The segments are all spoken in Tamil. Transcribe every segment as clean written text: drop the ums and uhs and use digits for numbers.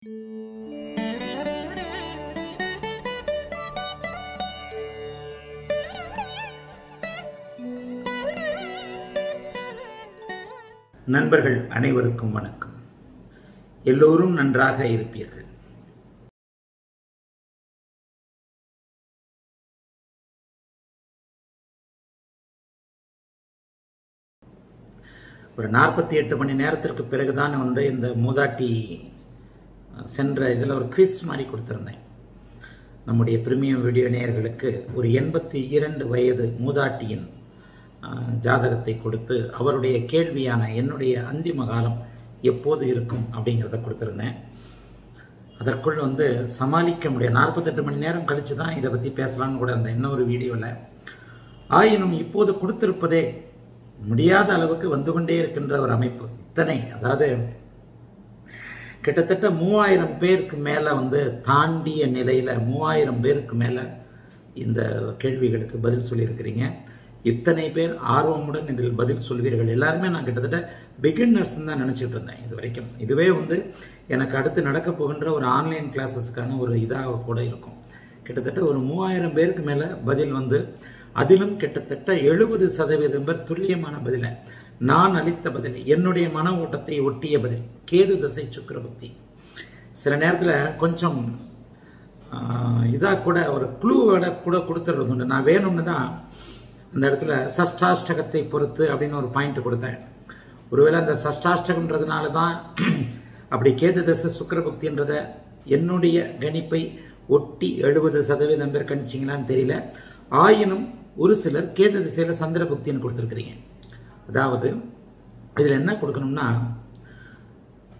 நண்பர்கள் அனைவருக்கும் வணக்கம். எல்லோரும் நன்றாக இருப்பீர்கள். ஒரு 48 மணி நேரத்திற்கு பிறகுதான் இந்த மூதாட்டி சென்ற இதில் ஒரு குவிஸ் மாதிரி கொடுத்துருந்தேன். நம்முடைய பிரீமியம் வீடியோ நேயர்களுக்கு ஒரு 82 வயது மூதாட்டியின் ஜாதகத்தை கொடுத்து அவருடைய கேள்வியான என்னுடைய அந்திம காலம் எப்போது இருக்கும் அப்படிங்கிறத கொடுத்துருந்தேன். அதற்குள் சமாளிக்க முடியாது. 48 மணி நேரம் கழித்து தான் இதை பற்றி பேசலான்னு கூட இருந்தேன் இன்னொரு வீடியோவில். ஆயினும் இப்போது கொடுத்திருப்பதே முடியாத அளவுக்கு வந்து கொண்டே இருக்கின்ற ஒரு அமைப்பு. இத்தனை, அதாவது கிட்டத்தட்ட 3000 பேருக்கு மேலே தாண்டிய நிலையில் 3000 பேருக்கு மேலே இந்த கேள்விகளுக்கு பதில் சொல்லியிருக்கிறீங்க. இத்தனை பேர் ஆர்வமுடன் இதில் பதில் சொல்வீர்கள். எல்லாருமே நான் கிட்டத்தட்ட பிகினர்ஸ் தான் நினச்சிட்டு இருந்தேன் இது வரைக்கும். இதுவே எனக்கு அடுத்து நடக்க போகின்ற ஒரு ஆன்லைன் கிளாஸஸ்க்கான ஒரு இதாக கூட இருக்கும். கிட்டத்தட்ட ஒரு 3000 பேருக்கு மேலே பதில் அதிலும் கிட்டத்தட்ட 70% பேர் துல்லியமான பதிலை, நான் அளித்த பதில், என்னுடைய மன ஓட்டத்தை ஒட்டிய பதில், கேது தசை சுக்கிரபக்தி. சில நேரத்தில் கொஞ்சம் இதாக கூட ஒரு க்ளூவோட கூட கொடுத்துடுறது உண்டு. நான் வேணும்னு தான் அந்த இடத்துல சஷ்டாஷ்டகத்தை பொறுத்து அப்படின்னு ஒரு பாயிண்ட் கொடுத்தேன். ஒருவேளை அந்த சஷ்டாஷ்டகம்ன்றதுனால தான் அப்படி கேது தசை சுக்கிரபக்தின்றத என்னுடைய கணிப்பை ஒட்டி 70% பேர் கணிச்சிங்களான்னு தெரியல. ஆயினும் ஒரு சிலர் கேது திசையில் சந்திர புக்தின்னு கொடுத்துருக்கிறீங்க. அதாவது இதில் என்ன கொடுக்கணும்னா,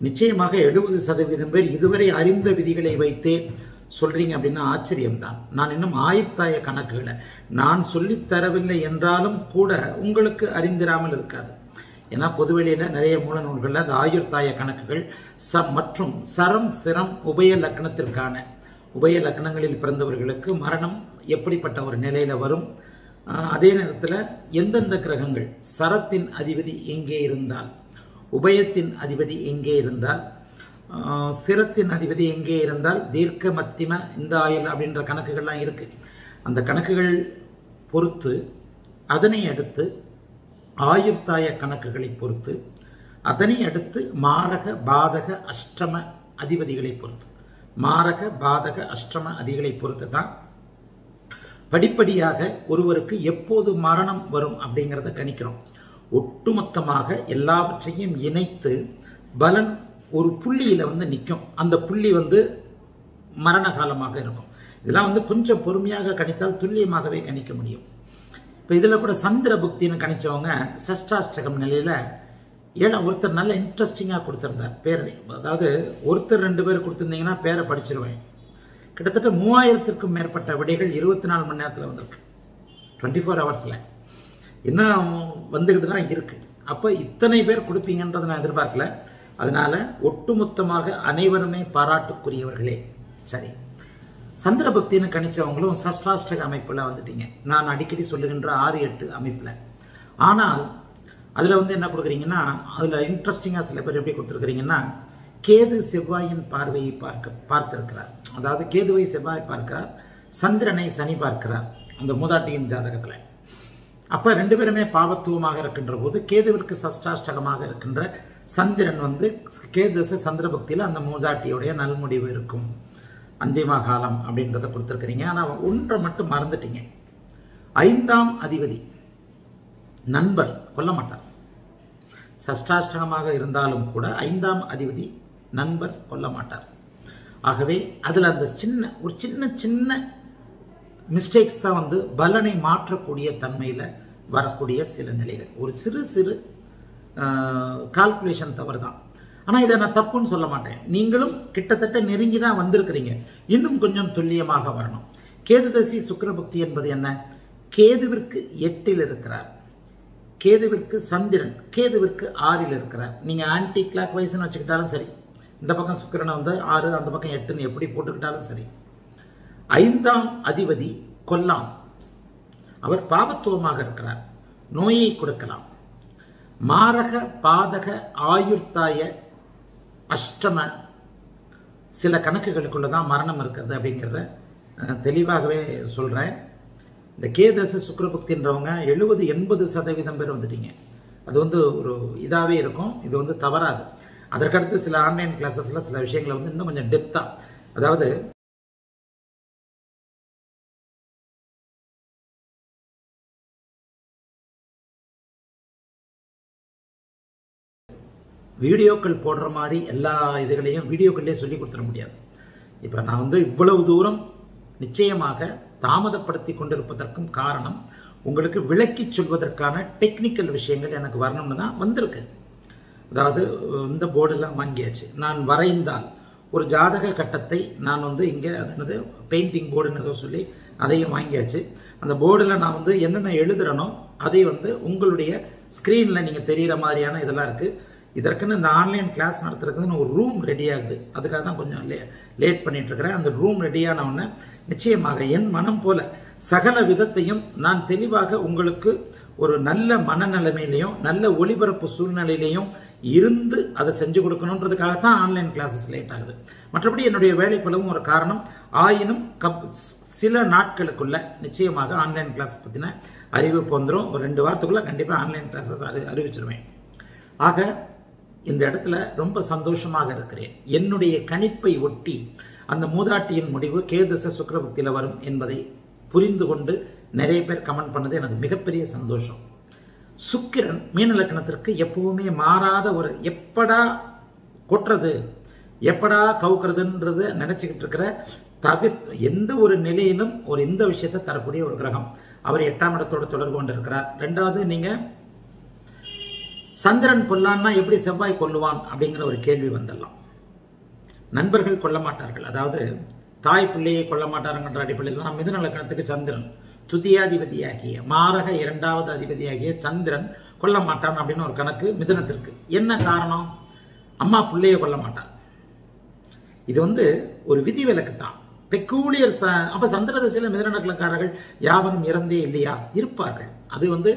நிச்சயமாக 70% பேர் இதுவரை அறிந்த விதிகளை வைத்தே சொல்றீங்க அப்படின்னா ஆச்சரியம்தான். நான் இன்னும் ஆயுர்தாய கணக்குகளை நான் சொல்லித்தரவில்லை என்றாலும் கூட உங்களுக்கு அறிந்திராமல் இருக்காது. ஏன்னா பொதுவெளியில் நிறைய மூல நூல்களில் அந்த ஆயுர்தாய கணக்குகள் மற்றும் சரம் ஸ்திரம் உபய லக்னத்திற்கான உபய லக்னங்களில் பிறந்தவர்களுக்கு மரணம் எப்படிப்பட்ட ஒரு நிலையில் வரும், அதே நேரத்தில் எந்தெந்த கிரகங்கள் சரத்தின் அதிபதி எங்கே இருந்தால், உபயத்தின் அதிபதி எங்கே இருந்தால், ஸ்திரத்தின் அதிபதி எங்கே இருந்தால் தீர்க்க மத்திம இந்த ஆயுள் அப்படின்ற கணக்குகள்லாம் இருக்கு. அந்த கணக்குகள் பொறுத்து, அதனை அடுத்து ஆயுர்தாய கணக்குகளை பொறுத்து, அதனை அடுத்து மாரக பாதக அஷ்டம அதிபதிகளை பொறுத்து, மாரக பாதக அஷ்டம அதிகளை பொறுத்து தான் படிப்படியாக ஒருவருக்கு எப்போது மரணம் வரும் அப்படிங்கிறத கணிக்கிறோம். ஒட்டுமொத்தமாக எல்லாவற்றையும் இணைத்து பலன் ஒரு புள்ளியில் நிற்கும். அந்த புள்ளி மரண காலமாக இருக்கும். இதெல்லாம் கொஞ்சம் பொறுமையாக கணித்தால் துல்லியமாகவே கணிக்க முடியும். இப்போ இதில் கூட சந்திர புக்தின்னு கணிச்சவங்க சஷ்டாஷ்டகம் நிலையில் ஒருத்தர் நல்ல இன்ட்ரெஸ்டிங்காக கொடுத்துருந்தார் பேரை. அதாவது ஒருத்தர் 2 பேர் கொடுத்துருந்தீங்கன்னா பேரை படிச்சிருவேன். கிட்டத்தட்ட 3000க்கும் மேற்பட்ட விடைகள் 24 மணி நேரத்தில் வந்திருக்கு. 24 ஹவர்ஸில் இன்னும் வந்துக்கிட்டு தான் இருக்கு. அப்போ இத்தனை பேர் கொடுப்பீங்கன்றதை நான் எதிர்பார்க்கல. அதனால ஒட்டுமொத்தமாக அனைவருமே பாராட்டுக்குரியவர்களே. சரி, சந்திர பக்தின்னு கணிச்சவங்களும் சஷ்டாஷ்டக அமைப்பில் வந்துட்டீங்க. நான் அடிக்கடி சொல்லுகின்ற 6-8 அமைப்பில். ஆனால் அதில் என்ன கொடுக்குறீங்கன்னா, அதில் இன்ட்ரெஸ்டிங்காக சில பேர் எப்படி கொடுத்துருக்குறீங்கன்னா, கேது செவ்வாயின் பார்வையை பார்த்திருக்கிறார். அதாவது கேதுவை செவ்வாய் பார்க்கிறார், சந்திரனை சனி பார்க்கிறார் அந்த மூதாட்டியின் ஜாதகத்தில். அப்போ 2 பேருமே பாவத்துவமாக இருக்கின்ற போது கேதுவிற்கு சஷ்டாஷ்டகமாக இருக்கின்ற சந்திரன் கேது சந்திர பக்தியில் அந்த மூதாட்டியுடைய நல்முடிவு இருக்கும், அந்திம காலம் அப்படின்றத கொடுத்துருக்கிறீங்க. ஆனால் ஒன்றை மட்டும் மறந்துட்டீங்க. 5ஆம் அதிபதி நண்பர் கொல்ல மாட்டார். சஷ்டாஷ்டகமாக இருந்தாலும் கூட 5ஆம் அதிபதி நண்பர் கொல்ல மாட்டார். ஆகவே அதில் அந்த ஒரு சின்ன மிஸ்டேக்ஸ் தான் பலனை மாற்றக்கூடிய தன்மையில் வரக்கூடிய சில நிலைகள். ஒரு சிறு கால்குலேஷன் தவறு தான். ஆனால் இதை நான் தப்புன்னு சொல்ல மாட்டேன். நீங்களும் கிட்டத்தட்ட நெருங்கி தான் வந்திருக்கிறீங்க. இன்னும் கொஞ்சம் துல்லியமாக வரணும். கேது தசை சுக்கிரபக்தி என்பது என்ன? கேதுவிற்கு 8ல் இருக்கிறார், கேதுவிற்கு சந்திரன் கேதுவிற்கு 6ல் இருக்கிறார். நீங்கள் ஆன்டி கிளாக் வைஸ்ன்னு வச்சுக்கிட்டாலும் சரி, இந்த பக்கம் சுக்கிரனை 6 அந்த பக்கம் 8ன்னு எப்படி போட்டுக்கிட்டாலும் சரி, 5ஆம் அதிபதி கொல்லாம். அவர் பாவத்துவமாக இருக்கிறார், நோயை கொடுக்கலாம். மாரக பாதக ஆயுர்தாய அஷ்டம சில கணக்குகளுக்குள்ள தான் மரணம் இருக்கிறது அப்படிங்கிறத தெளிவாகவே சொல்கிறேன். இந்த கேதச சுக்கிரபுக்தின்றவங்க 70-80% பேர் வந்துட்டீங்க. அது வந்து ஒரு இதாகவே இருக்கும். இது வந்து தவறாது. அதற்கடுத்து சில ஆன்லைன் கிளாஸஸில் சில விஷயங்களை வந்து இன்னும் கொஞ்சம் டெப்த்தாக, அதாவது வீடியோக்கள் போடுற மாதிரி எல்லா இதுகளையும் வீடியோக்கள்லேயே சொல்லி கொடுத்துட முடியாது. இப்போ நான் வந்து இவ்வளவு தூரம் நிச்சயமாக தாமதப்படுத்தி கொண்டிருப்பதற்கும் காரணம் உங்களுக்கு விளக்கி சொல்வதற்கான டெக்னிக்கல் விஷயங்கள் எனக்கு வரணும்னு தான் வந்திருக்கு. அதாவது இந்த போர்டெல்லாம் வாங்கியாச்சு. நான் வரைந்தால் ஒரு ஜாதக கட்டத்தை நான் வந்து இங்கே அது பெயிண்டிங் போர்டுன்னு ஏதோ சொல்லி அதையும் வாங்கியாச்சு. அந்த போர்டில் நான் வந்து என்னென்ன எழுதுறனோ அதை வந்து உங்களுடைய ஸ்க்ரீனில் நீங்கள் தெரிகிற மாதிரியான இதெல்லாம் இருக்குது. இதற்குன்னு இந்த ஆன்லைன் கிளாஸ் நடத்துறதுக்குன்னு ஒரு ரூம் ரெடி ஆகுது. அதுக்காக தான் கொஞ்சம் லேட் பண்ணிட்டு இருக்கிறேன். அந்த ரூம் ரெடியான உடனே நிச்சயமாக என் மனம் போல சகல விதத்தையும் நான் தெளிவாக உங்களுக்கு ஒரு நல்ல மனநிலைமையிலையும் நல்ல ஒளிபரப்பு சூழ்நிலையிலையும் இருந்து அதை செஞ்சு கொடுக்கணுன்றதுக்காக தான் ஆன்லைன் கிளாஸஸ் லேட் ஆகுது. மற்றபடி என்னுடைய வேலைப்பளவும் ஒரு காரணம். ஆயினும் சில நாட்களுக்குள்ள நிச்சயமாக ஆன்லைன் கிளாஸ் பற்றின அறிவிப்பு வந்துடும். ஒரு 2 வாரத்துக்குள்ள கண்டிப்பாக ஆன்லைன் கிளாஸஸ் அறிவிச்சிருவேன். ஆக இந்த இடத்துல ரொம்ப சந்தோஷமாக இருக்கிறேன். என்னுடைய கணிப்பை ஒட்டி அந்த மூதாட்டியின் முடிவு கேதச சுக்கிரபுக்தியில் வரும் என்பதை புரிந்து கொண்டு நிறைய பேர் கமெண்ட் பண்ணது எனக்கு மிகப்பெரிய சந்தோஷம். சுக்கிரன் மீன லக்னத்திற்கு எப்பவுமே மாறாத ஒரு எப்படா கொட்டுறது எப்படா கவுக்கிறதுன்றது நினைச்சுக்கிட்டு இருக்கிற எந்த ஒரு நிலையிலும் ஒரு இந்த விஷயத்தை தரக்கூடிய ஒரு கிரகம். அவர் 8ஆம் இடத்தோட தொடர்பு கொண்டு இருக்கிறார். 2வது, நீங்க சந்திரன் கொல்லான்னா எப்படி செவ்வாய் கொல்லுவான் அப்படிங்கிற ஒரு கேள்வி வந்துடலாம். நண்பர்கள் கொல்ல மாட்டார்கள், அதாவது தாய் பிள்ளையை கொல்ல மாட்டாருங்கிற அடிப்படையில் தான் மிதுன லக்னத்துக்கு சந்திரன் துதியாதிபதியாகிய மாரக 2வது அதிபதியாகிய சந்திரன் கொல்ல மாட்டான் அப்படின்னு ஒரு கணக்கு மிதுனத்திற்கு. என்ன காரணம்? அம்மா பிள்ளையை கொல்ல மாட்டான். இது வந்து ஒரு விதிவிலக்கு தான். பெக்கூலியர். அப்ப சந்திர திசையில் மிதுன லக்னக்காரர்கள் யாவரும் இறந்தே இல்லையா? இருப்பார்கள். அது வந்து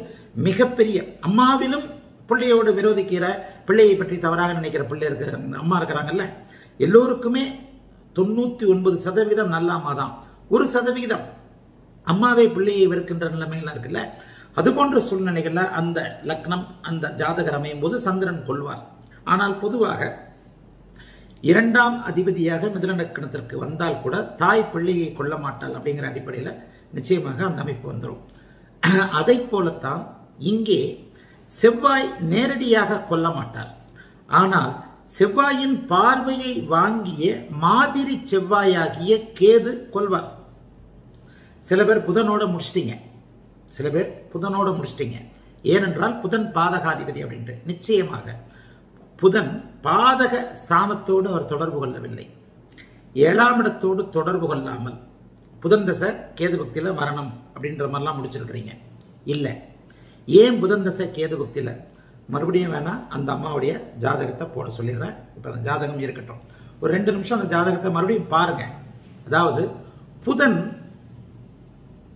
மிகப்பெரிய அம்மாவிலும் பிள்ளையோடு விரோதிக்கிற, பிள்ளையை பற்றி தவறாக நினைக்கிற பிள்ளை அம்மா இருக்கிறாங்கல்ல, எல்லோருக்குமே 99% நல்ல அம்மா தான். 1% அம்மாவே பிள்ளையை வெறுக்கின்ற நிலைமையெல்லாம் இருக்குல்ல. அது போன்ற சூழ்நிலைகள்ல அந்த லக்னம் அந்த ஜாதகர் அமையும் போது சந்திரன் கொள்வார். ஆனால் பொதுவாக 2ஆம் அதிபதியாக மிதுன லக்னத்திற்கு வந்தால் கூட தாய் பிள்ளையை கொல்ல மாட்டாள் அப்படிங்கிற அடிப்படையில் நிச்சயமாக அந்த அமைப்பு வந்துடும். அதை போலத்தான் இங்கே செவ்வாய் நேரடியாக கொல்ல மாட்டார். ஆனால் செவ்வாயின் பார்வையை வாங்கிய மாதிரி செவ்வாயாகிய கேது கொல்வார். சில பேர் புதனோட முடிச்சிட்டீங்க. ஏனென்றால் புதன் பாதகாதிபதி அப்படின்ட்டு. நிச்சயமாக புதன் பாதக ஸ்தானத்தோடு அவர் தொடர்பு கொள்ளவில்லை. 7ஆம் இடத்தோடு தொடர்பு கொள்ளாமல் புதன் தசை கேது பக்தியில் மரணம் அப்படின்ற மாதிரிலாம் முடிச்சிருக்கிறீங்க. இல்லை, ஏன் புதன் தசை கேது பக்தியில்? மறுபடியும் வேணா அந்த அம்மாவுடைய ஜாதகத்தை போட சொல்லிடுறேன். இப்போ அந்த ஜாதகம் இருக்கட்டும், ஒரு 2 நிமிஷம் அந்த ஜாதகத்தை மறுபடியும் பாருங்க. அதாவது புதன்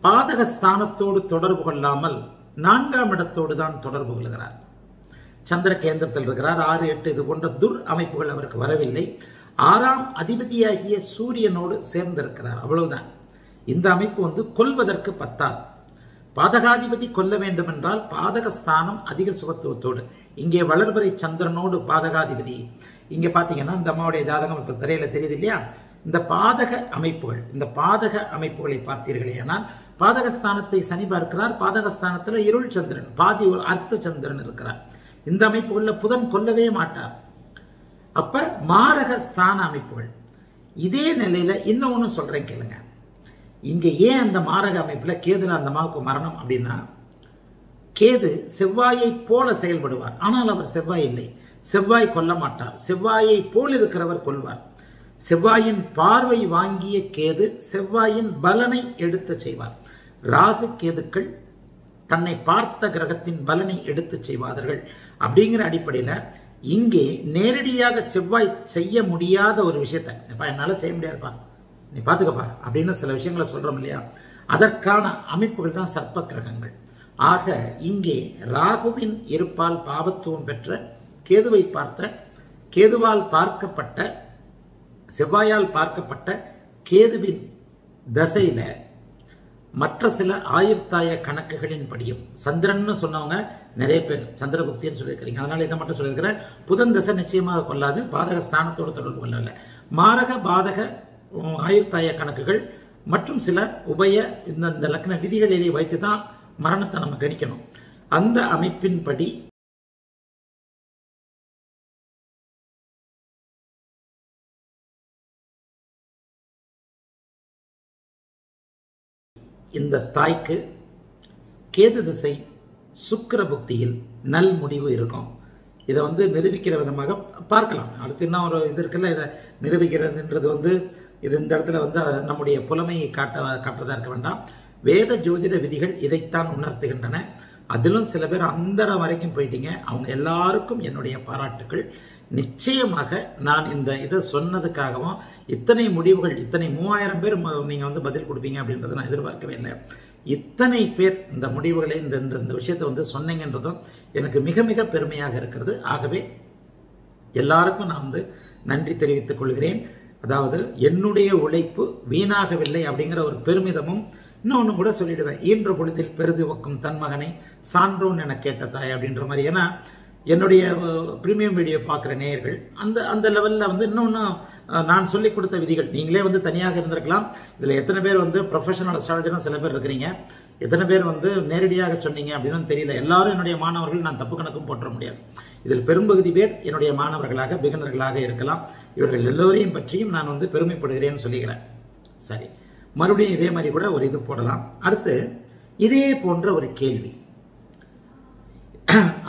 பாதகஸ்தானத்தோடு தொடர்பு கொள்ளாமல் 4ஆம் இடத்தோடு தான் தொடர்பு கொள்கிறார். சந்திர கேந்திரத்தில் இருக்கிறார். 6, 8 இது போன்ற துர் அமைப்புகள் அவருக்கு வரவில்லை. 6ஆம் அதிபதியாகிய சூரியனோடு சேர்ந்திருக்கிறார். அவ்வளவுதான். இந்த அமைப்பு வந்து கொல்வதற்கு பத்தாது. பாதகாதிபதி கொல்ல வேண்டும் என்றால் பாதகஸ்தானம் அதிக சுபத்துவத்தோடு, இங்கே வளர்பறை சந்திரனோடு பாதகாதிபதி. இங்கே பார்த்தீங்கன்னா இந்த அம்மாவுடைய ஜாதகம் இப்போ திரையில தெரியுது இல்லையா? இந்த பாதக அமைப்புகளை பார்த்தீர்களே ஆனால் பாதகஸ்தானத்தை சனி பார்க்கிறார். பாதகஸ்தானத்தில் இருள் சந்திரன், பாதி ஒரு அர்த்த சந்திரன் இருக்கிறார். இந்த அமைப்புகளில் புதன் கொல்லவே மாட்டார். அப்ப மாரக ஸ்தான அமைப்புகள். இதே நிலையில இன்னொன்னு சொல்றேன் கேளுங்க. இங்க ஏன் அந்த மாரக அமைப்புல கேதுல அந்த அம்மாவுக்கு மரணம் அப்படின்னா, கேது செவ்வாயை போல செயல்படுவார். ஆனால் அவர் செவ்வாய் இல்லை. செவ்வாய் கொல்ல மாட்டார். செவ்வாயை போல் இருக்கிறவர் கொல்வார். செவ்வாயின் பார்வை வாங்கிய கேது செவ்வாயின் பலனை எடுத்து செய்வார். ராகு கேதுக்கள் தன்னை பார்த்த கிரகத்தின் பலனை எடுத்து செய்வார்கள். அப்படிங்கிற அடிப்படையில் இங்கே நேரடியாக செவ்வாய் செய்ய முடியாத ஒரு விஷயத்தை, என்னால செய்ய முடியாதுப்பா, நீ பார்த்துக்கப்பா அப்படின்னு சில விஷயங்களை சொல்றோம் இல்லையா? அதற்கான அமைப்புகள் தான் சர்ப்ப கிரகங்கள். ஆக இங்கே ராகுவின் இருப்பால் பாவத்துவம் பெற்ற கேதுவை பார்த்த, கேதுவால் பார்க்கப்பட்ட செவ்வாயால் பார்க்கப்பட்ட கேதுவின் தசையில மற்ற சில ஆயுர்தாய கணக்குகளின் படியும் சந்திரன்னு சொன்னவங்க நிறைய பேர் சந்திரகுப்தின்னு சொல்லியிருக்கிறீங்க. அதனால இதை மட்டும் சொல்லியிருக்கிறேன். புதன் தசை நிச்சயமாக கொள்ளாது, பாதக ஸ்தானத்தோடு தொடர்பு கொள்ளவில்லை. மாரக பாதக ஆயுர்தாய கணக்குகள் மற்றும் சில உபய இந்த லக்ன விதிகளிலே வைத்து தான் மரணத்தை நம்ம கணிக்கணும். அந்த அமைப்பின்படி இந்த தாய்க்கு கேது திசை சுக்கிர புக்தியில் நல் முடிவு இருக்கும். இதை நிரூபிக்கிற விதமாக பார்க்கலாம். அடுத்து இன்னும் ஒரு இது இருக்குல்ல, இதை நிரூபிக்கிறதுன்றது இது இந்த இடத்துல நம்முடைய புலமையை காட்டுறதா இருக்க வேண்டாம். வேத ஜோதிட விதிகள் இதைத்தான் உணர்த்துகின்றன. அதிலும் சில பேர் அந்தரம் வரைக்கும் போயிட்டீங்க. அவங்க எல்லாருக்கும் என்னுடைய பாராட்டுக்கள். நிச்சயமாக நான் இந்த இதை சொன்னதுக்காகவும் இத்தனை முடிவுகள், இத்தனை 3000 பேர் நீங்க பதில் கொடுப்பீங்க அப்படின்றத நான் எதிர்பார்க்கவே இல்லை. இத்தனை பேர் இந்த முடிவுகளை இந்த விஷயத்தை சொன்னீங்கன்றதும் எனக்கு மிக மிக பெருமையாக இருக்கிறது. ஆகவே எல்லாருக்கும் நான் நன்றி தெரிவித்துக் கொள்கிறேன். அதாவது என்னுடைய உழைப்பு வீணாகவில்லை அப்படிங்கிற ஒரு பெருமிதமும் இன்னொன்னு கூட சொல்லிடுவேன். ஈன்ற பொழுதில் பெரிது வைக்கும் தன் மகனை சான்றோன் என கேட்ட தாய் அப்படின்ற மாதிரி. ஏன்னா என்னுடைய பிரீமியம் வீடியோ பார்க்குற நேயர்கள் அந்த லெவலில் இன்னொன்று நான் சொல்லிக் கொடுத்த விதிகள் நீங்களே தனியாக இருந்திருக்கலாம். இதில் எத்தனை பேர் ப்ரொஃபஷனல் அஸ்ட்ராலஜரும் சில பேர் இருக்கிறீங்க, எத்தனை பேர் நேரடியாக சொன்னீங்க அப்படின்னு தெரியல. எல்லாரும் என்னுடைய மாணவர்கள், நான் தப்பு கணக்கும் போட்டுற முடியாது. இதில் பெரும்பகுதி பேர் என்னுடைய மாணவர்களாக பிகினர்களாக இருக்கலாம். இவர்கள் எல்லோரையும் பற்றியும் நான் பெருமைப்படுகிறேன்னு சொல்லிக்கிறேன். சரி, மறுபடியும் இதே மாதிரி கூட ஒரு இது போடலாம். அடுத்து இதே போன்ற ஒரு கேள்வி.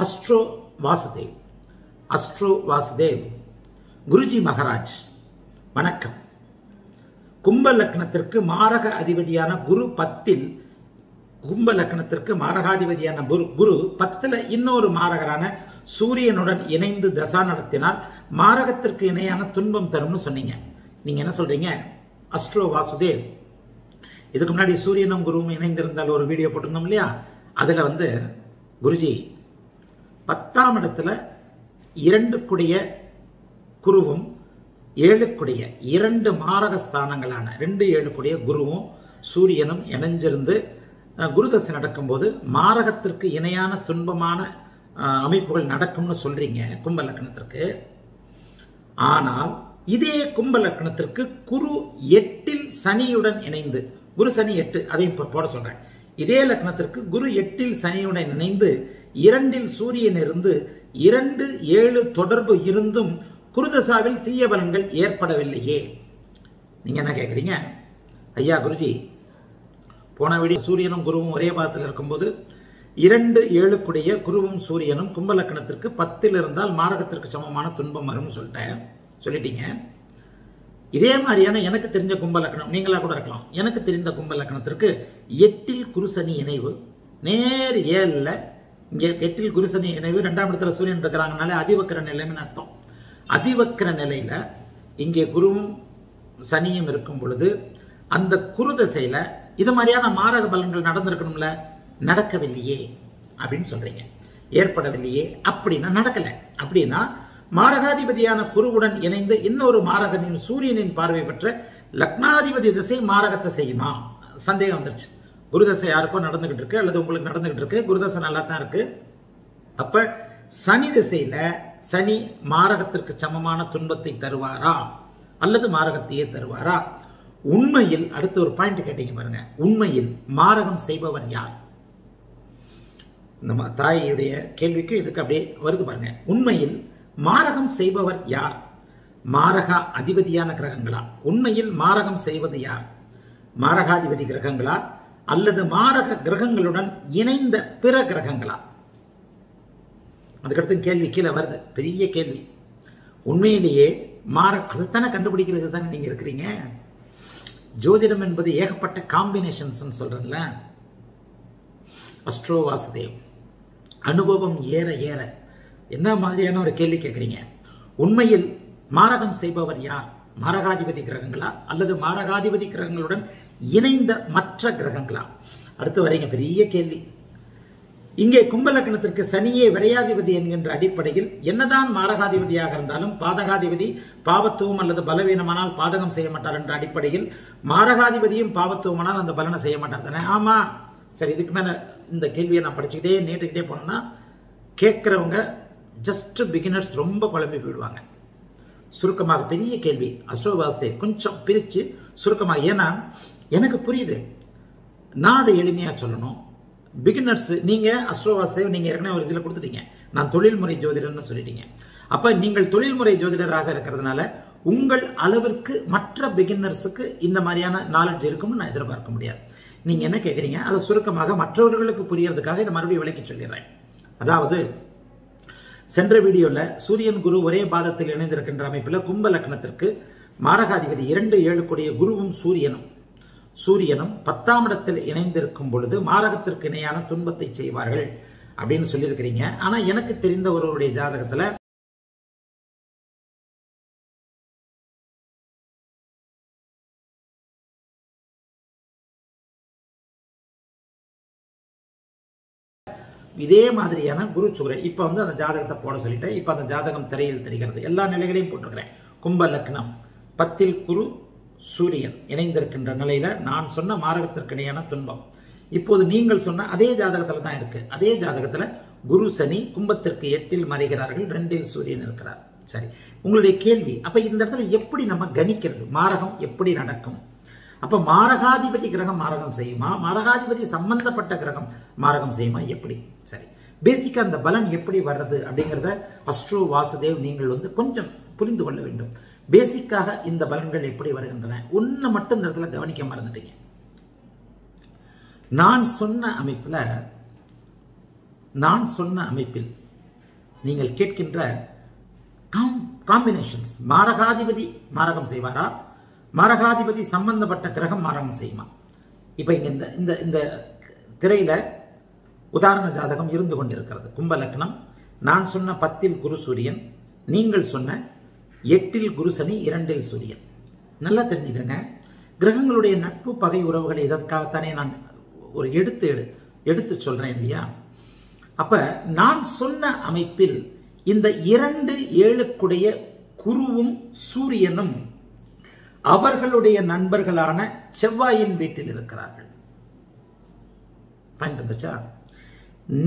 அஸ்ட்ரோ வாசுதேவ் குருஜி மகாராஜ் வணக்கம். கும்ப லக்னத்திற்கு மாரக அதிபதியான குரு 10ல், கும்ப லக்னத்திற்கு மாரகாதிபதியான குரு 10ல் இன்னொரு மாரகரான சூரியனுடன் இணைந்து தசா நடத்தினால் மாரகத்திற்கு இணையான துன்பம் தரும்னு சொன்னீங்க. நீங்க என்ன சொல்றீங்க? அஸ்ட்ரோ வாசுதேவ், இதுக்கு முன்னாடி சூரியனும் குருவும் இணைந்திருந்தால் ஒரு வீடியோ போட்டிருந்தோம் இல்லையா? அதுல குருஜி 10ஆம் இடத்துல 2 குருவும் 7 2 மாரக ஸ்தானங்களான 2 7 குருவும் சூரியனும் இணைஞ்சிருந்து குருதசை நடக்கும்போது மாரகத்திற்கு இணையான துன்பமான அமைப்புகள் நடக்கும்னு சொல்றீங்க கும்ப லக்னத்திற்கு. ஆனால் இதே கும்ப லக்னத்திற்கு குரு 8ல் சனியுடன் இணைந்து, குரு சனி 8, அதையும் போட சொல்றேன். இதே லக்னத்திற்கு குரு 8ல் சனியுடன் இணைந்து 2ல் சூரியன் இருந்து 2 7 தொடர்பு இருந்தும் குருதசாவில் தீய பலன்கள் ஏற்படவில்லையே. நீங்க என்ன கேட்குறீங்க? ஐயா குருஜி, போன வீடியோ சூரியனும் குருவும் ஒரே பாதத்தில் இருக்கும்போது 2 7 குருவும் சூரியனும் கும்பலக்கணத்திற்கு 10ல் இருந்தால் மாரகத்திற்கு சமமான துன்பம் வரும்னு சொல்லிட்டீங்க. இதே மாதிரியான எனக்கு தெரிஞ்ச கும்பலக்கணம், நீங்களா கூட இருக்கலாம், எனக்கு தெரிந்த கும்பலக்கணத்திற்கு 8ல் குருசனி இணைவு, நேர் 7ல், இங்கே 8ல் குருசனி இணைவு, 2ஆம் இடத்துல சூரியன் இருக்கிறாங்கனாலே அதிவக்கர நிலைன்னு அர்த்தம். அதிவக்கர நிலையில இங்கே குருவும் சனியும் இருக்கும் பொழுது அந்த குரு தசையில இது மாதிரியான மாரக பலன்கள் நடந்திருக்கணும்ல, நடக்கவில்லையே அப்படின்னு சொல்றீங்க. ஏற்படவில்லையே அப்படின்னா நடக்கல. அப்படின்னா மாரகாதிபதியான குருவுடன் இணைந்து இன்னொரு மாரகனின் சூரியனின் பார்வை பெற்ற லக்னாதிபதி திசை மாரகத்தை செய்யுமா? சந்தேகம் வந்துருச்சு. குருதசை யாருக்கோ நடந்துகிட்டு இருக்கு, அல்லது உங்களுக்கு நடந்துகிட்டு இருக்கு, குருதசை நல்லா தான் இருக்கு. அப்ப சனி திசையில சனி மாரகத்திற்கு சமமான துன்பத்தை தருவாரா அல்லது மாரகத்தையே தருவாரா? உண்மையில் அடுத்த ஒரு பாயிண்ட் கேட்டீங்க பாருங்க. உண்மையில் மாரகம் செய்பவர் யார்? நம்ம தாயுடைய கேள்விக்கு இதுக்கு அப்படியே வருது பாருங்க. உண்மையில் மாரகம் செய்பவர் யார்? மாரக அதிபதியான கிரகங்களா? உண்மையில் மாரகம் செய்வது யார்? மாரகாதிபதி கிரகங்களா அல்லது மாரக கிரகங்களுடன் இணைந்த பிற கிரகங்களா? அதுக்கடுத்து கேள்வி கீழே வருது, பெரிய கேள்வி. உண்மையிலேயே அதைத்தானே கண்டுபிடிக்கிறது தானே நீங்க இருக்கிறீங்க. ஜோதிடம் என்பது ஏகப்பட்ட காம்பினேஷன்ஸ் சொல்றேன்ல. அஸ்ட்ரோ வாசுதேவ், அனுபவம் ஏற ஏற என்ன மாதிரியான ஒரு கேள்வி கேட்குறீங்க? உண்மையில் மாரகம் செய்பவர் யார்? மாரகாதிபதி கிரகங்களா அல்லது மாரகாதிபதி கிரகங்களுடன் இணைந்த மற்ற கிரகங்களா? அடுத்து வரீங்க பெரிய கேள்வி. இங்கே கும்ப லக்னத்திற்கு சனியே விரையாதிபதி என்கின்ற அடிப்படையில் என்னதான் மாரகாதிபதியாக இருந்தாலும் பாதகாதிபதி பாவத்துவம் அல்லது பலவீனமானால் பாதகம் செய்ய மாட்டார் என்ற அடிப்படையில் மாரகாதிபதியும் பாவத்துவமானால் அந்த பலனை செய்ய மாட்டார் தானே? ஆமா. சரி, இதுக்கு மேல இந்த கேள்வியை நான் படிச்சுக்கிட்டே நீட்டுக்கிட்டே போனோம்னா கேட்கிறவங்க ஜஸ்ட் பிகினர்ஸ் ரொம்ப குழம்பி போயிடுவாங்க. சுருக்கமாக பெரிய கேள்வி அஸ்ட்ரோவாஸ்தே கொஞ்சம் பிரிச்சு சுருக்கமாக, ஏன்னா எனக்கு புரியுது, நான் அதை எளிமையா சொல்லணும். பிகினர்ஸ் நீங்க அஸ்ட்ரோவாஸ்தே நீங்க ஏற்கனவே ஒரு இதில் கொடுத்துட்டீங்க, நான் தொழில்முறை ஜோதிடர்னு சொல்லிட்டீங்க. அப்ப நீங்கள் தொழில்முறை ஜோதிடராக இருக்கிறதுனால உங்கள் அளவிற்கு மற்ற பிகினர்ஸுக்கு இந்த மாதிரியான நாலேஜ் இருக்கும்னு நான் எதிர்பார்க்க முடியாது. நீங்க என்ன கேட்குறீங்க அதை சுருக்கமாக மற்றவர்களுக்கு புரியறதுக்காக இதை மறுபடியும் விளக்கி சொல்லிடுறேன். அதாவது சென்ற வீடியோல சூரியன் குரு ஒரே பாதத்தில் இணைந்திருக்கின்ற அமைப்பில் கும்ப லக்னத்திற்கு மாரகாதிபதி 2-7 கூடிய குருவும் சூரியனும் 10ஆம் இடத்தில் இணைந்திருக்கும் பொழுது மாரகத்திற்கு இணையான துன்பத்தை செய்வார்கள் அப்படின்னு சொல்லியிருக்கிறீங்க. ஆனா எனக்கு தெரிந்த ஒருவருடைய ஜாதகத்துல இதே மாதிரியான குரு சுக்கிரன் இப்ப வந்து அந்த ஜாதகத்தை போட சொல்லிட்டேன். இப்ப அந்த ஜாதகம் திரையில் தெரிகிறது, எல்லா நிலைகளையும் போட்டிருக்கிறேன். கும்ப லக்னம் 10இல் குரு சூரியன் இணைந்திருக்கின்ற நிலையில நான் சொன்ன மாரகத்திற்கு இணையான துன்பம் இப்போது நீங்கள் சொன்ன அதே ஜாதகத்துல தான் இருக்கு. அதே ஜாதகத்துல குரு சனி கும்பத்திற்கு 8இல் மறைகிறார்கள், 2இல் சூரியன் இருக்கிறார். சரி, உங்களுடைய கேள்வி அப்ப இந்த இடத்துல எப்படி நம்ம கணிக்கிறது, மாரகம் எப்படி நடக்கும்? அப்ப மாரகாதிபதி கிரகம் மாரகம் செய்யுமா, மாரகாதிபதி சம்பந்தப்பட்ட கிரகம் மாரகம் செய்யுமா, எப்படி? சரி, பேசிக்கா அந்த பலன் எப்படி வர்றது அப்படிங்கிறத அஸ்ட்ரோ வாசுதேவ் நீங்கள் வந்து கொஞ்சம் புரிந்து கொள்ள வேண்டும். பேசிக்காக இந்த பலன்கள் எப்படி வருகின்றன ஒன்னு மட்டும் இந்த இடத்துல கவனிக்க மறந்துட்டீங்க. நான் சொன்ன அமைப்பில் நீங்கள் கேட்கின்ற காம்பினேஷன்ஸ், மாரகாதிபதி மாரகம் செய்வாரா, மாரகாதிபதி சம்பந்தப்பட்ட கிரகம் மாரகம் செய்யுமா? இப்ப இங்க இந்த திரையில உதாரண ஜாதகம் இருந்து கொண்டிருக்கிறது. கும்ப லக்னம், நான் சொன்ன 10இல் குரு சூரியன், நீங்கள் சொன்ன 8இல் குரு சனி, 2இல் சூரியன். நல்லா தெரிஞ்சுக்கங்க, கிரகங்களுடைய நட்பு பகை உறவுகளை இதற்காகத்தானே நான் ஒரு எடுத்து சொல்றேன் இல்லையா? அப்ப நான் சொன்ன அமைப்பில் இந்த 2-7 குருவும் சூரியனும் அவர்களுடைய நண்பர்களான செவ்வாயின் வீட்டில் இருக்கிறார்கள்.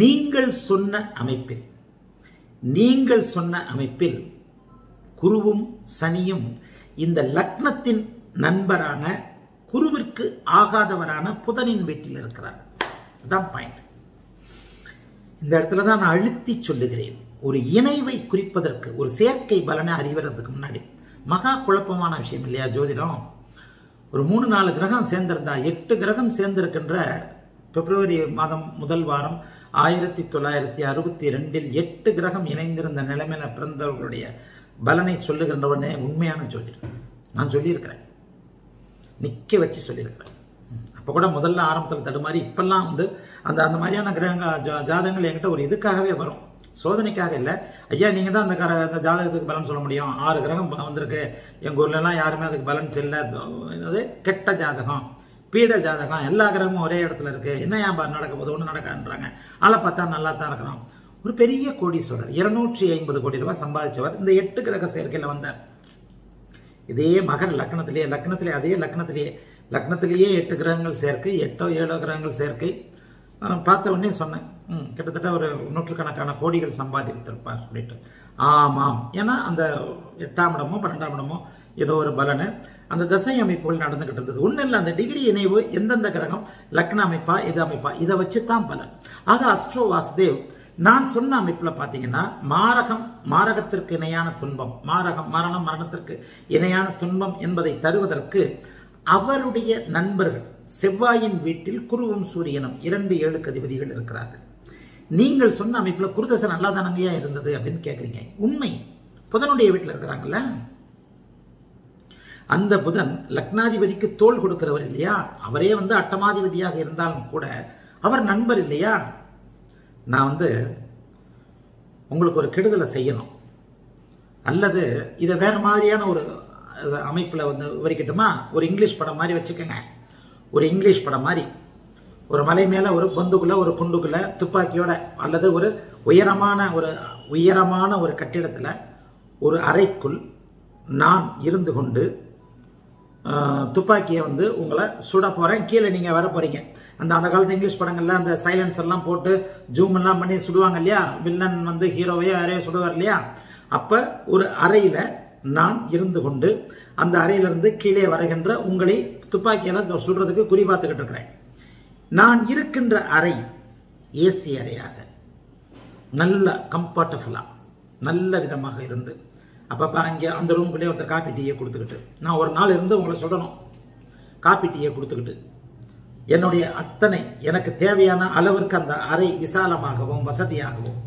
நீங்கள் சொன்ன அமைப்பில் குருவும் சனியும் இந்த லக்னத்தின் நண்பரான குருவிற்கு ஆகாதவரான புதனின் வீட்டில் இருக்கிறார். அதான் பாயிண்ட். இந்த இடத்துல தான் நான் அழுத்தி சொல்லுகிறேன். ஒரு இணைவை குறிப்பதற்கு, ஒரு சேர்க்கை பலனை அறிவதற்கு முன்னாடி மகா குழப்பமான விஷயம் இல்லையா ஜோதிடம்? ஒரு 3-4 கிரகம் சேர்ந்திருந்தா 8 கிரகம் சேர்ந்திருக்கின்ற பிப்ரவரி மாதம் முதல் வாரம் 1962இல் 8 கிரகம் இணைந்திருந்த நிலைமையில பிறந்தவர்களுடைய பலனை சொல்லுகின்ற உடனே உண்மையான ஜோதிடம் நான் சொல்லியிருக்கிறேன், நிக்க வச்சு சொல்லியிருக்கிறேன். அப்ப கூட முதல்ல ஆரம்பத்தில் தடுமாறி, இப்பெல்லாம் வந்து அந்த மாதிரியான ஜாதகங்கள் என்கிட்ட ஒரு இதுக்காகவே வரும், சோதனைக்காக இல்லை. ஐயா நீங்க தான் அந்த ஜாதகத்துக்கு பலன் சொல்ல முடியும், 6 கிரகம் வந்திருக்கு, எங்க ஊர்ல எல்லாம் யாருமே அதுக்கு பலன் சொல்ல, கெட்ட ஜாதகம், பீட ஜாதகம், எல்லா கிரகமும் ஒரே இடத்துல இருக்கு, என்ன ஏன் நடக்க போது ஒண்ணு நடக்கான்றாங்க, ஆளை பார்த்தா நல்லா தான் இருக்கிறோம். ஒரு பெரிய கோடீஸ்வரர் 250 கோடி ரூபாய் சம்பாதிச்சவர் இந்த 8 கிரக சேர்க்கையில வந்தார். இதே மகர் லக்னத்திலேயே 8 கிரகங்கள் சேர்க்கை, 8-7 கிரகங்கள் சேர்க்கை பார்த்த உடனே சொன்னேன், கிட்டத்தட்ட ஒரு 100கணக்கான கோடிகள் சம்பாதித்திருப்பார் அப்படின்ட்டு. ஆமாம், ஏன்னா அந்த 8ஆம் இடமோ 12ஆம் இடமோ ஏதோ ஒரு பலனு அந்த தசை அமைப்புகள் நடந்துகிட்டு இருந்தது. ஒன்றும் இல்லை, அந்த டிகிரி இணைவு எந்தெந்த கிரகம் லக்ன அமைப்பா இது அமைப்பா இதை வச்சுதான் பலன். ஆக அஸ்ட்ரோ வாசுதேவ் நான் சொன்ன அமைப்புல பாத்தீங்கன்னா மாரகத்திற்கு இணையான துன்பம், மரணத்திற்கு இணையான துன்பம் என்பதை தருவதற்கு அவருடைய நண்பர்கள் செவ்வாயின் வீட்டில் குருவும் சூரியனும் 2-7 அதிபதிகள் இருக்கிறார்கள். நீங்கள் சொன்ன அமைப்புல குருதசை நல்லா தானங்கயா இருந்தது அப்படின்னு கேட்குறீங்க. உண்மை, புதனுடைய வீட்டில் இருக்கிறாங்கல்ல, அந்த புதன் லக்னாதிபதிக்கு தோல் கொடுக்கிறவர் இல்லையா, அவரே வந்து அட்டமாதிபதியாக இருந்தாலும் கூட அவர் நண்பர் இல்லையா. நான் வந்து உங்களுக்கு ஒரு கெடுதலை செய்யணும் அல்லது இதை வேற மாதிரியான ஒரு அமைப்புல வந்து விவரிக்கட்டுமா? ஒரு இங்கிலீஷ் படம் மாதிரி வச்சுக்கோங்க. ஒரு இங்கிலீஷ் படம் மாதிரி ஒரு மலை மேல ஒரு பொந்துக்குள்ள ஒரு குண்டுக்குள்ள துப்பாக்கியோட அல்லது ஒரு உயரமான ஒரு கட்டிடத்துல ஒரு அறைக்குள் நான் இருந்து கொண்டு துப்பாக்கியை வந்து உங்களை சுட போறேன், கீழே நீங்க வர போறீங்க. அந்த காலத்து இங்கிலீஷ் படங்கள்ல அந்த சைலன்ஸ் எல்லாம் போட்டு ஜூம் எல்லாம் பண்ணி சுடுவாங்க இல்லையா, வில்லன் வந்து ஹீரோவையோ யாரையோ சுடுவார் இல்லையா. அப்ப ஒரு அறையில நான் இருந்து கொண்டு அந்த அறையிலிருந்து கீழே வருகின்ற உங்களை துப்பாக்கியெல்லாம் சுடுறதுக்கு குறி பார்த்துக்கிட்டு இருக்கிறேன். நான் இருக்கின்ற அறை ஏசி அறையாக நல்ல கம்ஃபர்டபுளா நல்ல விதமாக இருந்து அப்பப்ப அங்கே அந்த ரூம்குள்ளே ஒருத்தர் காப்பி டீயை கொடுத்துக்கிட்டு, நான் ஒரு நாள் இருந்து உங்களை சுடணும், காப்பி டீயை கொடுத்துக்கிட்டு என்னுடைய அத்தனை எனக்கு தேவையான அளவிற்கு அந்த அறை விசாலமாகவும் வசதியாகவும்,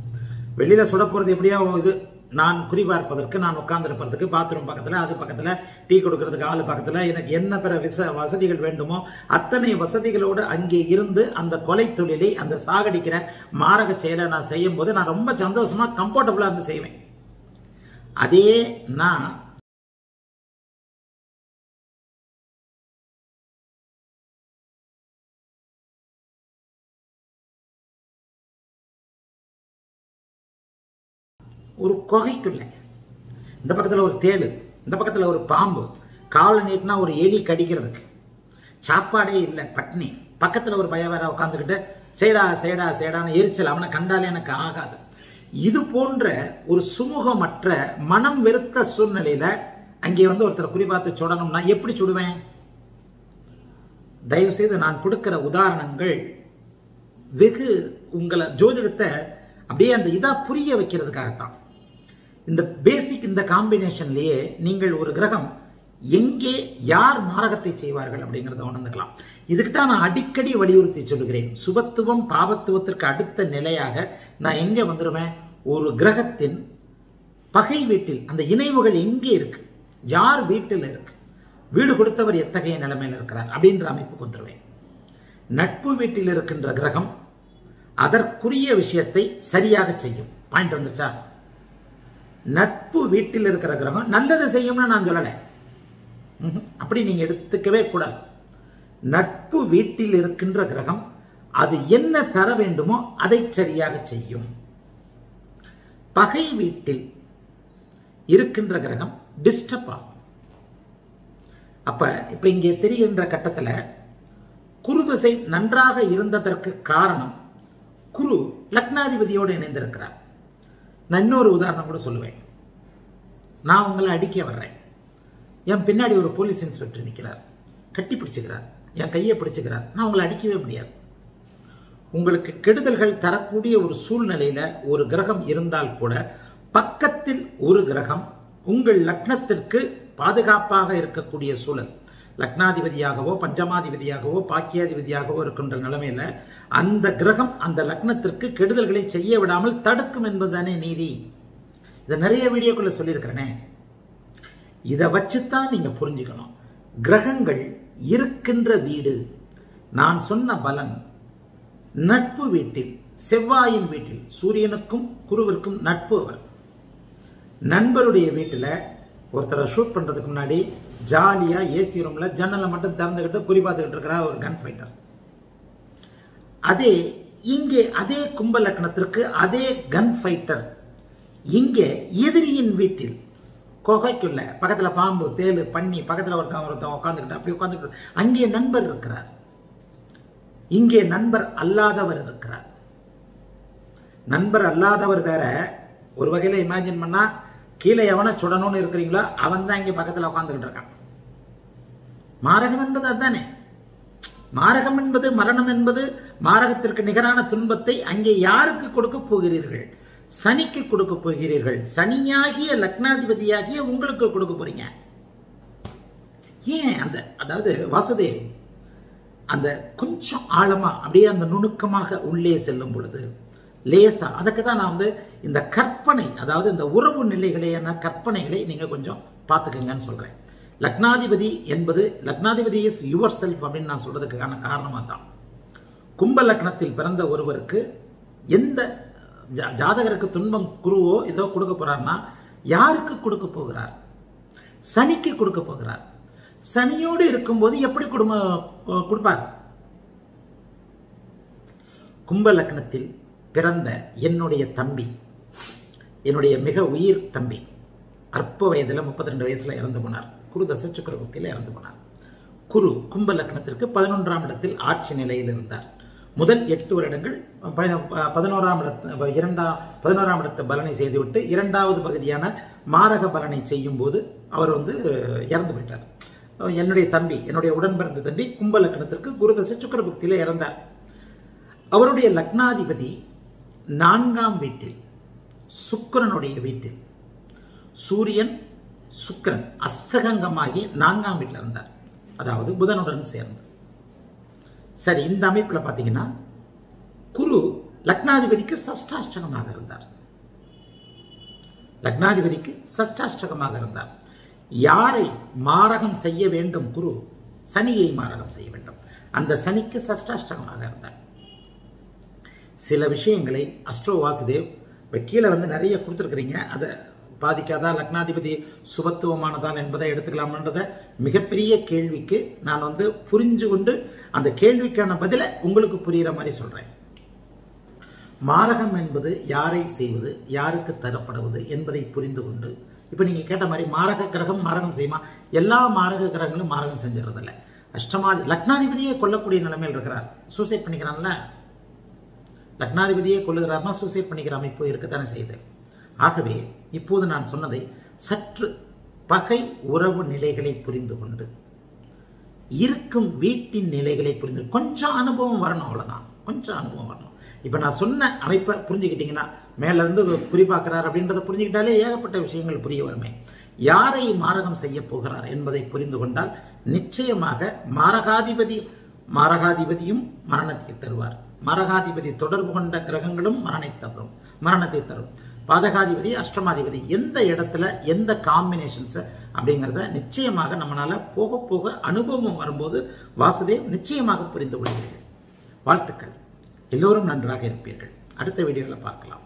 வெளியில சுட போறது எப்படியோ இது நான் குறிபார்ப்பதற்கு, நான் உட்கார்ந்துருப்பதற்கு பாத்ரூம் பக்கத்துல, அது பக்கத்துல டீ கொடுக்கறதுக்கு ஆளு பக்கத்துல, எனக்கு என்ன பிற வசதிகள் வேண்டுமோ அத்தனை வசதிகளோடு அங்கே இருந்து அந்த கொலை தொழிலை, அந்த சாகடிக்கிற மாரக செயலை நான் செய்யும் போது நான் ரொம்ப சந்தோஷமா கம்ஃபர்டபுளா இருந்து செய்வேன். அதே நான் ஒரு குகைக்குள்ள, இந்த பக்கத்துல ஒரு தேளு, இந்த பக்கத்துல ஒரு பாம்பு, கால நீட்டினா ஒரு எலி கடிக்கிறதுக்கு, சாப்பாடே இல்லை பட்னி, பக்கத்துல ஒரு பய வேற உட்காந்துக்கிட்டு சேடா சேடா சேடான்னு எரிச்சல், அவனை கண்டாலே எனக்கு ஆகாது. இது போன்ற ஒரு சுமூகமற்ற மனம் வெறுத்த சூழ்நிலையில அங்கே வந்து ஒருத்தர் குறிப்பாத்து சுடணும்னா எப்படி சுடுவேன்? தயவு செய்து நான் கொடுக்கிற உதாரணங்கள் வெகு உங்களை ஜோதிடத்தை அப்படியே அந்த இதா புரிய வைக்கிறதுக்காகத்தான். இந்த பேசிக் இந்த காம்பினேஷன்லயே நீங்கள் ஒரு கிரகம் எங்கே யார் மாரகத்தை செய்வார்கள் அப்படிங்கிறத உணர்ந்துக்கலாம். இதுக்கு தான் நான் அடிக்கடி வலியுறுத்தி சொல்லுகிறேன். சுபத்துவம் பாவத்துவத்திற்கு அடுத்த நிலையாக நான் எங்க வந்துடுவேன்? ஒரு கிரகத்தின் பகை வீட்டில் அந்த இணைவுகள் எங்கே இருக்கு, யார் வீட்டில் இருக்கு, வீடு கொடுத்தவர் எத்தகைய நிலைமையில் இருக்கிறார் அப்படின்ற அமைப்புக்கு வந்துடுவேன். நட்பு வீட்டில் இருக்கின்ற கிரகம் அதற்குரிய விஷயத்தை சரியாக செய்யும். பாயிண்ட் வந்துச்சா? நட்பு வீட்டில் இருக்கிற கிரகம் நல்லது செய்யும்னு நான் சொல்லலை, அப்படி நீங்க எடுத்துக்கவே கூடாது. நட்பு வீட்டில் இருக்கின்ற கிரகம் அது என்ன தர வேண்டுமோ அதை சரியாக செய்யும். பகை வீட்டில் இருக்கின்ற கிரகம் டிஸ்டர்ப் ஆகும். அப்ப இப்ப இங்கே தெரிகின்ற கட்டத்துல குரு திசை நன்றாக இருந்ததற்கு காரணம் குரு லக்னாதிபதியோடு இணைந்திருக்கிறார். நான் இன்னொரு உதாரணம் கூட சொல்லுவேன். நான் உங்களை அடிக்க வர்றேன், என் பின்னாடி ஒரு போலீஸ் இன்ஸ்பெக்டர் நிற்கிறார், கட்டி பிடிச்சுக்கிறார், என் கையை பிடிச்சுக்கிறார், நான் உங்களை அடிக்கவே முடியாது. உங்களுக்கு கெடுதல்கள் தரக்கூடிய ஒரு சூழ்நிலையில ஒரு கிரகம் இருந்தால் கூட பக்கத்தில் ஒரு கிரகம் உங்கள் லக்னத்திற்கு பாதுகாப்பாக இருக்கக்கூடிய சூழல், லக்னாதிபதியாகவோ பஞ்சமாதிபதியாகவோ பாக்கியாதிபதியாகவோ இருக்கின்ற நிலைமையில அந்த கிரகம் அந்த லக்னத்திற்கு கெடுதல்களை செய்ய விடாமல் தடுக்கும் என்பதுதானே நீதி. இதை நிறைய வீடியோக்குள்ள சொல்லியிருக்கிறேனே. இதை வச்சுதான் நீங்க புரிஞ்சுக்கணும். கிரகங்கள் இருக்கின்ற வீடு, நான் சொன்ன பலன் நட்பு வீட்டில், செவ்வாயின் வீட்டில், சூரியனுக்கும் குருவிற்கும் நட்பு அவர். நண்பருடைய வீட்டில் ஒருத்தரை ஷூட் பண்றதுக்கு முன்னாடி ஜாலியா ஏசி ரூம்ல ஜன்னலை மட்டும் திறந்துகிட்டு குறி பார்த்துக்கிட்டு இருக்கிற ஒரு கன் ஃபைட்டர். அதே இங்கே அதே கும்ப லக்னத்திற்கு அதே கன் ஃபைட்டர் இங்கே எதிரியின் வீட்டில் குகைக்குள்ள பக்கத்துல பாம்பு தேளு பன்னி பக்கத்துல ஒருத்தன் உட்காந்துக்கிட்டு அப்படி உட்காந்துக்கிட்டு அங்கே நண்பர் இருக்கிறார், இங்கே நண்பர் அல்லாதவர் இருக்கிறார். நண்பர் அல்லாதவர் வேற ஒரு வகையில இமேஜின் பண்ணா கீழே எவனை சுடணும்னு இருக்கிறீங்களோ அவன் தான் இங்க பக்கத்துல உட்காந்துக்கிட்டு இருக்கான். மாரகம் என்பது அதுதானே. மாரகம் என்பது மரணம் என்பது மாரகத்திற்கு நிகரான துன்பத்தை அங்கே யாருக்கு கொடுக்க போகிறீர்கள்? சனிக்கு கொடுக்க போகிறீர்கள். சனியாகிய லக்னாதிபதியாகிய உங்களுக்கு கொடுக்க போறீங்க. ஏன் அந்த அதாவது வாசுதேவ் அந்த கொஞ்சம் ஆழமா அப்படியே அந்த நுணுக்கமாக உள்ளே செல்லும் பொழுது லேசா அதுக்கு தான் நான் வந்து இந்த கற்பனை, அதாவது இந்த உறவு நிலைகளையான கற்பனைகளை நீங்க கொஞ்சம் பார்த்துக்கங்கன்னு சொல்றேன். லக்னாதிபதி என்பது லக்னாதிபதி இஸ் யுவர் செல்ஃப் அப்படின்னு நான் சொல்றதுக்கான காரணமா தான். கும்ப லக்னத்தில் பிறந்த ஒருவருக்கு எந்த ஜாதகருக்கு துன்பம் குருவோ ஏதோ கொடுக்க போறார்னா யாருக்கு கொடுக்க போகிறார்? சனிக்கு கொடுக்க போகிறார். சனியோடு இருக்கும்போது எப்படி கொடுப்பார்? கும்ப லக்னத்தில் பிறந்த என்னுடைய தம்பி, என்னுடைய மிக உயிர் தம்பி, அற்ப வயதில் 32 வயசுல இறந்து போனார். குரு தசை சுக்கிர புக்தியில் இறந்து போனார். குரு கும்ப லக்னத்திற்கு 11ஆம் இடத்தில் ஆட்சி நிலையில் இருந்தார். முதல் 8 வருடங்கள் 11ஆம் இடத்தை பலனை செய்துவிட்டு 2வது பகுதியான மாரக பலனை செய்யும் போது அவர் இறந்து போயிட்டார். என்னுடைய தம்பி, என்னுடைய உடன் பிறந்த தம்பி கும்ப லக்னத்திற்கு குருதசை சுக்கிர புக்தியில இறந்தார். அவருடைய லக்னாதிபதி 4ஆம் வீட்டில், சுக்கிரனுடைய வீட்டில், சூரியன் சுக்கிரன் அஸ்தகங்கமாகி 4ஆம் வீட்டில் இருந்தார். அதாவது புதனுடன் சேர்ந்து. சரி, இந்த அமைப்பில் பார்த்தீங்கன்னா குரு லக்னாதிபதிக்கு சஷ்டாஷ்டகமாக இருந்தார். லக்னாதிபதிக்கு சஷ்டாஷ்டகமாக இருந்தார். யாரை மாரகம் செய்ய வேண்டும்? குரு சனியை மாரகம் செய்ய வேண்டும். அந்த சனிக்கு சஷ்டாஷ்டகமாக இருந்தார். சில விஷயங்களை அஸ்ட்ரோ வாசுதேவ் கீழே நிறைய கொடுத்துருக்கிறீங்க. அதை பாதிக்காதா, லக்னாதிபதி சுபத்துவமானதால் என்பதை எடுத்துக்கலாம்ன்றத மிகப்பெரிய கேள்விக்கு நான் புரிஞ்சு கொண்டு அந்த கேள்விக்கான பதிலை உங்களுக்கு புரிகிற மாதிரி சொல்றேன். மாரகம் என்பது யாரை செய்வது, யாருக்கு தரப்படுவது என்பதை புரிந்து கொண்டு, இப்ப நீங்க கேட்ட மாதிரி மாரக கிரகம் மாரகம் செய்யுமா? எல்லா மாரக கிரகங்களும் மாரகம் செஞ்சிடறதில்ல. லக்னாதிபதியே கொல்லக்கூடிய நிலைமையில் இருக்கிறார். சூசைட் பண்ணிக்கிறான்ல, லக்னாதிபதியே கொல்லுகிறார்னா சூசைட் பண்ணிக்கிற அமைப்பு இருக்கத்தானே செய்யுது. ஆகவே இப்போது நான் சொன்னதை சற்று பகை உறவு நிலைகளை புரிந்து கொண்டு, இருக்கும் வீட்டின் நிலைகளை புரிந்து, கொஞ்சம் அனுபவம் வரணும், அவ்வளவுதான். கொஞ்சம் அனுபவம் வரணும். இப்ப நான் சொன்ன அமைப்பை புரிஞ்சுக்கிட்டீங்கன்னா, மேல இருந்து குறிப்பாக்குறார் அப்படின்றத புரிஞ்சுக்கிட்டாலே ஏகப்பட்ட விஷயங்கள் புரிய வருமே. யாரை மாரகம் செய்ய போகிறார் என்பதை புரிந்து கொண்டால் நிச்சயமாக மாரகாதிபதியும் மரணத்தை தருவார். மாரகாதிபதி தொடர்பு கொண்ட கிரகங்களும் மரணத்தை தரும். பாதகாதிபதி, அஷ்டமாதிபதி எந்த இடத்துல எந்த காம்பினேஷன்ஸ் அப்படிங்கிறத நிச்சயமாக நம்மளால போக போக அனுபவம் வரும்போது வாசுதேவ் நிச்சயமாக புரிந்து கொள்கிறீர்கள். வாழ்த்துக்கள். எல்லோரும் நன்றாக இருப்பீர்கள். அடுத்த வீடியோவில் பார்க்கலாம்.